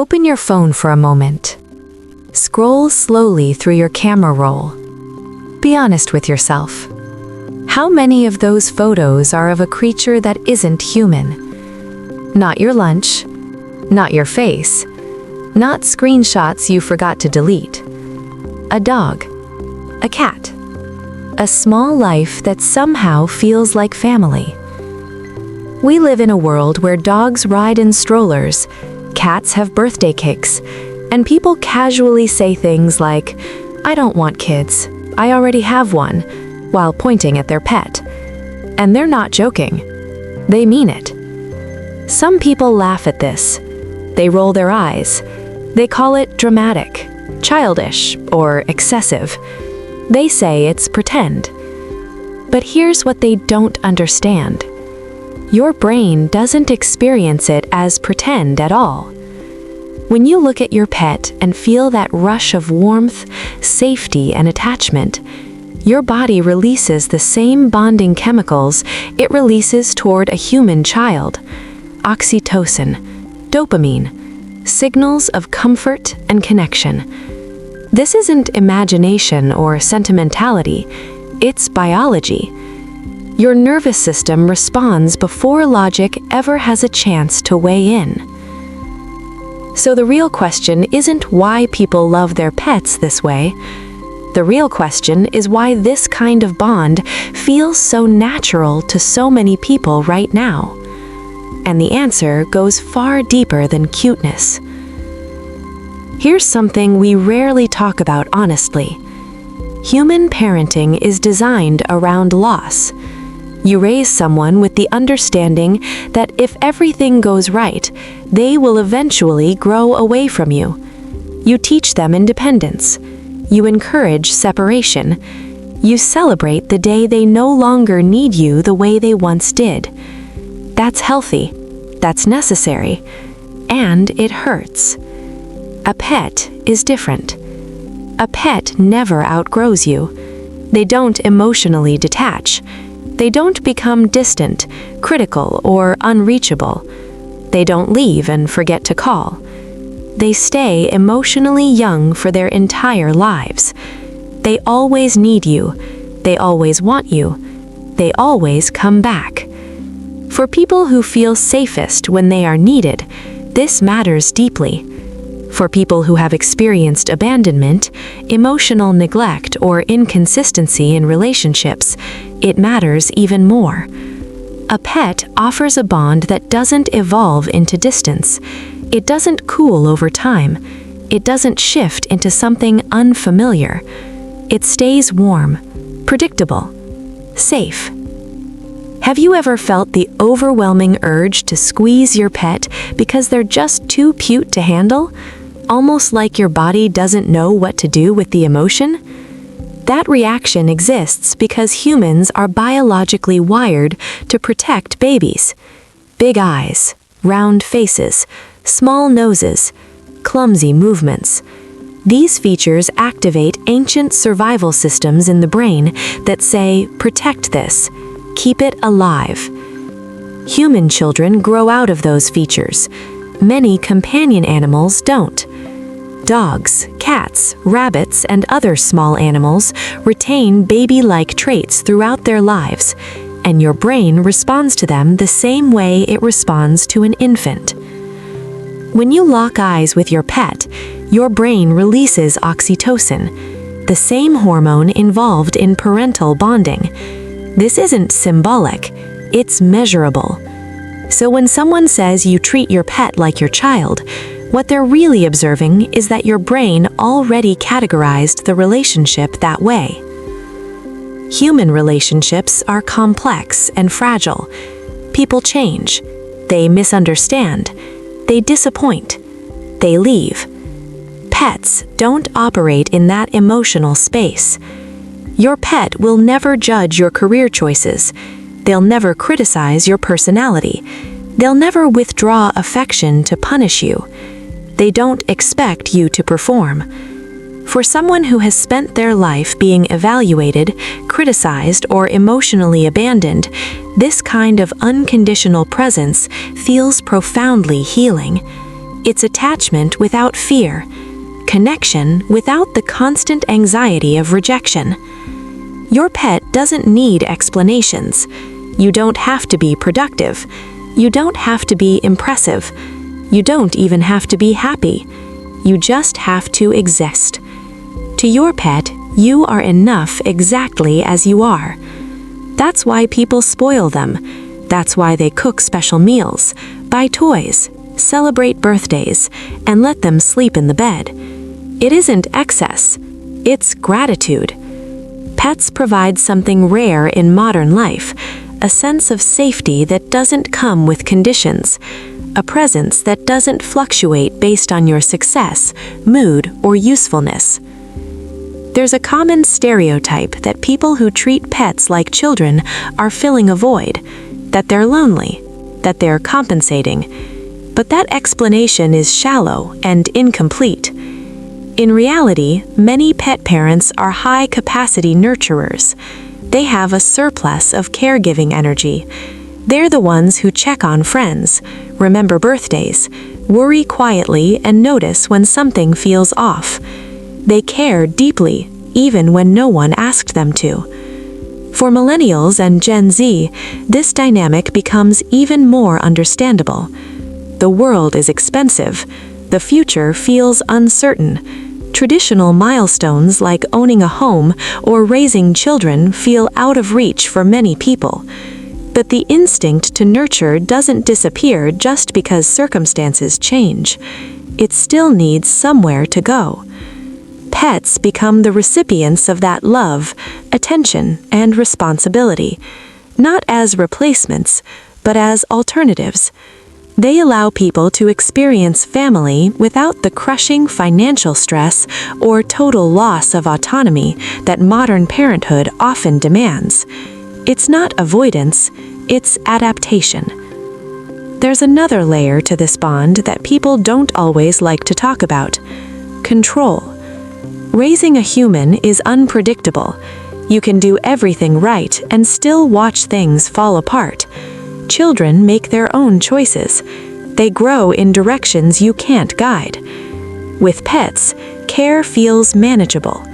Open your phone for a moment. Scroll slowly through your camera roll. Be honest with yourself. How many of those photos are of a creature that isn't human? Not your lunch, not your face, not screenshots you forgot to delete. A dog, a cat, a small life that somehow feels like family. We live in a world where dogs ride in strollers, cats have birthday cakes, and people casually say things like, "I don't want kids, I already have one," while pointing at their pet. And they're not joking. They mean it. Some people laugh at this. They roll their eyes. They call it dramatic, childish, or excessive. They say it's pretend. But here's what they don't understand. Your brain doesn't experience it as pretend at all. When you look at your pet and feel that rush of warmth, safety, and attachment, your body releases the same bonding chemicals it releases toward a human child: oxytocin, dopamine, signals of comfort and connection. This isn't imagination or sentimentality, it's biology. Your nervous system responds before logic ever has a chance to weigh in. So the real question isn't why people love their pets this way. The real question is why this kind of bond feels so natural to so many people right now. And the answer goes far deeper than cuteness. Here's something we rarely talk about honestly. Human parenting is designed around loss. You raise someone with the understanding that if everything goes right, they will eventually grow away from you. You teach them independence. You encourage separation. You celebrate the day they no longer need you the way they once did. That's healthy. That's necessary. And it hurts. A pet is different. A pet never outgrows you. They don't emotionally detach. They don't become distant, critical, or unreachable. They don't leave and forget to call. They stay emotionally young for their entire lives. They always need you. They always want you. They always come back. For people who feel safest when they are needed, this matters deeply. For people who have experienced abandonment, emotional neglect, or inconsistency in relationships, it matters even more. A pet offers a bond that doesn't evolve into distance. It doesn't cool over time. It doesn't shift into something unfamiliar. It stays warm, predictable, safe. Have you ever felt the overwhelming urge to squeeze your pet because they're just too cute to handle? Almost like your body doesn't know what to do with the emotion? That reaction exists because humans are biologically wired to protect babies. Big eyes, round faces, small noses, clumsy movements. These features activate ancient survival systems in the brain that say, protect this, keep it alive. Human children grow out of those features. Many companion animals don't. Dogs, cats, rabbits, and other small animals retain baby-like traits throughout their lives, and your brain responds to them the same way it responds to an infant. When you lock eyes with your pet, your brain releases oxytocin, the same hormone involved in parental bonding. This isn't symbolic, it's measurable. So when someone says you treat your pet like your child, what they're really observing is that your brain already categorized the relationship that way. Human relationships are complex and fragile. People change. They misunderstand. They disappoint. They leave. Pets don't operate in that emotional space. Your pet will never judge your career choices. They'll never criticize your personality. They'll never withdraw affection to punish you. They don't expect you to perform. For someone who has spent their life being evaluated, criticized, or emotionally abandoned, this kind of unconditional presence feels profoundly healing. It's attachment without fear, connection without the constant anxiety of rejection. Your pet doesn't need explanations. You don't have to be productive. You don't have to be impressive. You don't even have to be happy. You just have to exist. To your pet, you are enough exactly as you are. That's why people spoil them. That's why they cook special meals, buy toys, celebrate birthdays, and let them sleep in the bed. It isn't excess. It's gratitude. Pets provide something rare in modern life, a sense of safety that doesn't come with conditions, a presence that doesn't fluctuate based on your success, mood, or usefulness. There's a common stereotype that people who treat pets like children are filling a void, that they're lonely, that they're compensating. But that explanation is shallow and incomplete. In reality, many pet parents are high-capacity nurturers. They have a surplus of caregiving energy. They're the ones who check on friends, remember birthdays, worry quietly, and notice when something feels off. They care deeply, even when no one asked them to. For Millennials and Gen Z, this dynamic becomes even more understandable. The world is expensive. The future feels uncertain. Traditional milestones like owning a home or raising children feel out of reach for many people. But the instinct to nurture doesn't disappear just because circumstances change. It still needs somewhere to go. Pets become the recipients of that love, attention, and responsibility, not as replacements, but as alternatives. They allow people to experience family without the crushing financial stress or total loss of autonomy that modern parenthood often demands. It's not avoidance, it's adaptation. There's another layer to this bond that people don't always like to talk about: control. Raising a human is unpredictable. You can do everything right and still watch things fall apart. Children make their own choices. They grow in directions you can't guide. With pets, care feels manageable.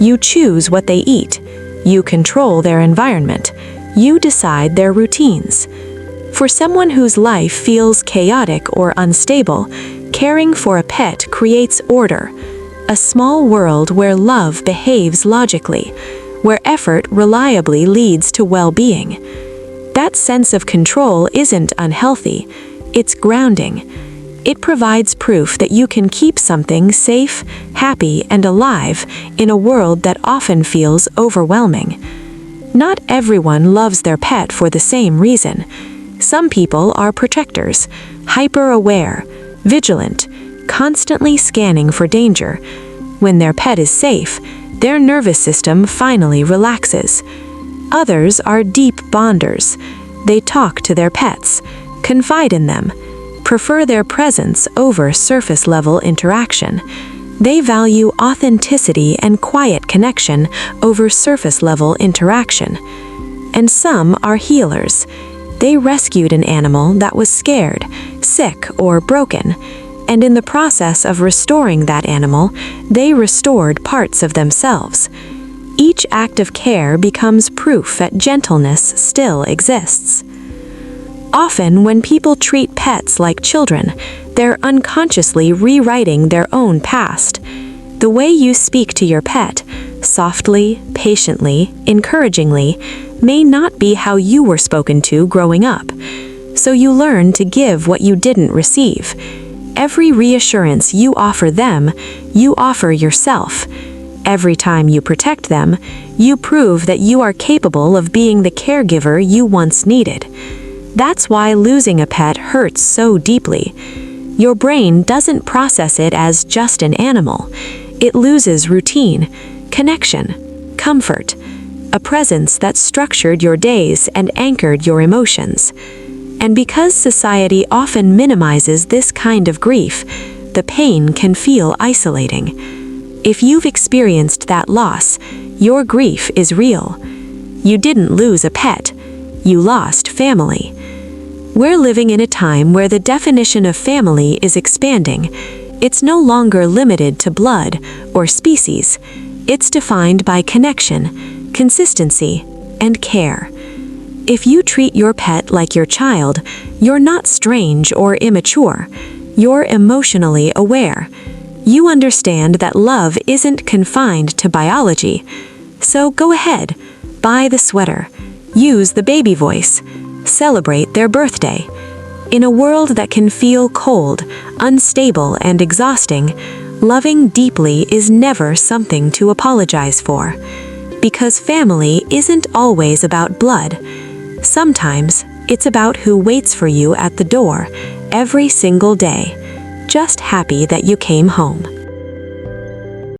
You choose what they eat. You control their environment. You decide their routines. For someone whose life feels chaotic or unstable, caring for a pet creates order. A small world where love behaves logically, where effort reliably leads to well-being. That sense of control isn't unhealthy, it's grounding. It provides proof that you can keep something safe, happy, and alive in a world that often feels overwhelming. Not everyone loves their pet for the same reason. Some people are protectors, hyper-aware, vigilant, constantly scanning for danger. When their pet is safe, their nervous system finally relaxes. Others are deep bonders. They talk to their pets, confide in them, prefer their presence over surface-level interaction. They value authenticity and quiet connection over surface-level interaction. And some are healers. They rescued an animal that was scared, sick, or broken, and in the process of restoring that animal, they restored parts of themselves. Each act of care becomes proof that gentleness still exists. Often, when people treat pets like children, they're unconsciously rewriting their own past. The way you speak to your pet, softly, patiently, encouragingly, may not be how you were spoken to growing up. So you learn to give what you didn't receive. Every reassurance you offer them, you offer yourself. Every time you protect them, you prove that you are capable of being the caregiver you once needed. That's why losing a pet hurts so deeply. Your brain doesn't process it as just an animal. It loses routine, connection, comfort, a presence that structured your days and anchored your emotions. And because society often minimizes this kind of grief, the pain can feel isolating. If you've experienced that loss, your grief is real. You didn't lose a pet, you lost family. We're living in a time where the definition of family is expanding. It's no longer limited to blood or species. It's defined by connection, consistency, and care. If you treat your pet like your child, you're not strange or immature. You're emotionally aware. You understand that love isn't confined to biology. So go ahead, buy the sweater, use the baby voice, celebrate their birthday. In a world that can feel cold, unstable, and exhausting, loving deeply is never something to apologize for. Because family isn't always about blood. Sometimes it's about who waits for you at the door every single day, just happy that you came home.